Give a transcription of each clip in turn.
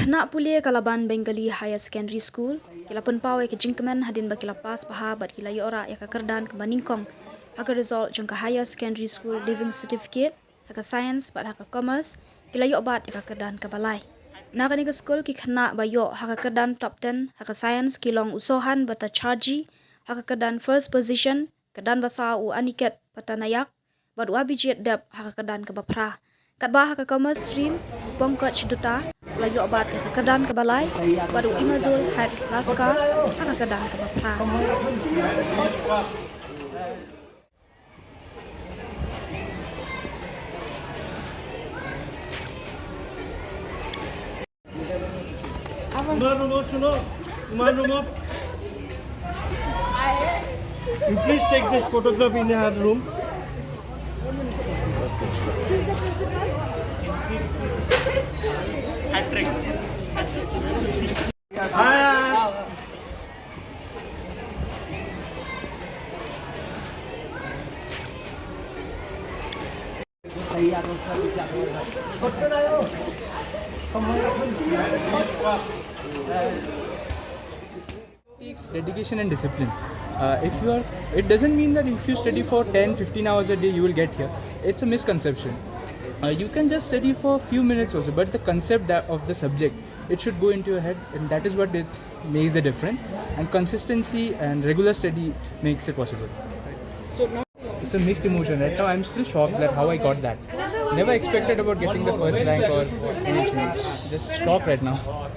Kena pulia Kalaban Bengali Higher Secondary School, kila penpau ke jingkemen hadin ba kila pas paha bat kila yora ya kerdan ke baningkong. Haka result jangka Higher Secondary School Living Certificate, haka Science bat haka Commerce, kila yok bat ya kerdan ke balai. Nakani ke school ki kena ba yok haka kerdan top 10, haka Science kilong usohan bata chargi, haka kerdan first position, kerdan basa u aniket patanayak, bat wabijit dep haka kerdan ke bapra. Katbah haka Commerce stream, pongkot duta, lagi obat ke kedan ke balai, baru imazul had laskar, haka kedan ke bapra. You please take this photograph in her room. Takes dedication and discipline. It doesn't mean that if you study for 10-15 hours a day you will get here. It's a misconception. You can just study for a few minutes also, but the concept of the subject, it should go into your head, and that is what makes the difference. And consistency and regular study makes it possible. So now it's a mixed emotion. Right now I'm still shocked that how I got that. Never expected about getting the first rank or anything. Just shocked right now.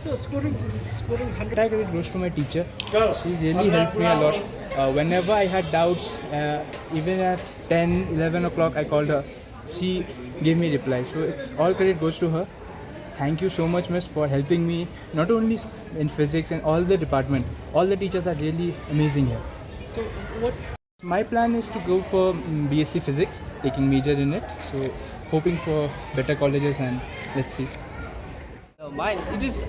So scoring 100. That credit goes to my teacher. She really helped me a lot. Whenever I had doubts, even at 10, 11 o'clock, I called her. She gave me reply. So it's all credit goes to her. Thank you so much, miss, for helping me, not only in physics and all the department. All the teachers are really amazing here. So what? My plan is to go for BSc Physics, taking major in it. So hoping for better colleges, and let's see. Mine, it is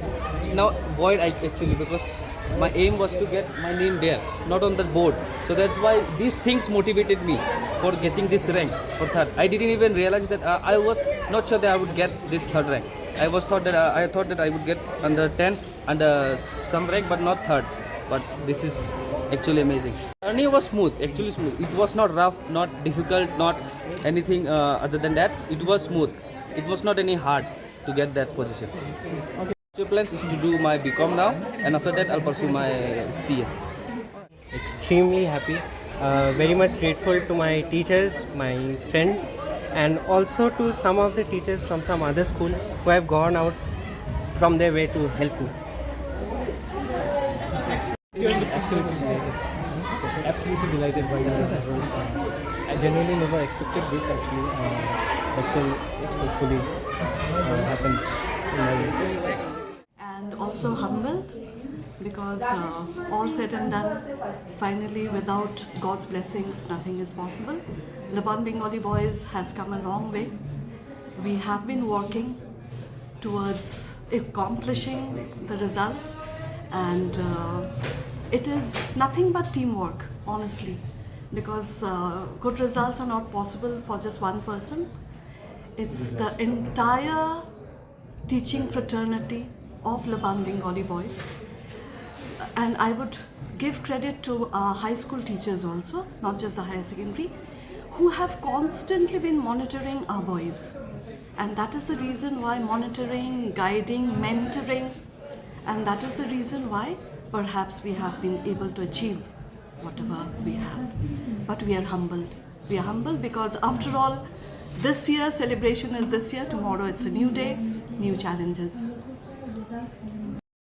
now void actually, because my aim was to get my name there, not on the board. So that's why these things motivated me for getting this rank for third. I didn't even realize that I was not sure that I would get this third rank. I thought that I would get under 10 and some rank, but not third. But this is actually amazing. Journey was smooth, actually smooth. It was not rough, not difficult, not anything other than that. It was smooth. It was not any hard to get that position. Okay. Future plans is to do my BCom now, and after that I'll pursue my CA. Extremely happy, very much grateful to my teachers, my friends, and also to some of the teachers from some other schools who have gone out from their way to help me. Absolutely delighted by the results. I genuinely never expected this actually, but still it hopefully happened in my way. And also humbled, because all said and done, finally without God's blessings nothing is possible. Laban Bengali Boys has come a long way. We have been working towards accomplishing the results, and it is nothing but teamwork, honestly, because good results are not possible for just one person. It's the entire teaching fraternity of Laban Bengali Boys, and I would give credit to our high school teachers also, not just the higher secondary, who have constantly been monitoring our boys, and that is the reason why monitoring, guiding, mentoring, and that is the reason why perhaps we have been able to achieve whatever we have. But we are humbled. We are humbled because after all, this year celebration is this year, tomorrow it's a new day, new challenges.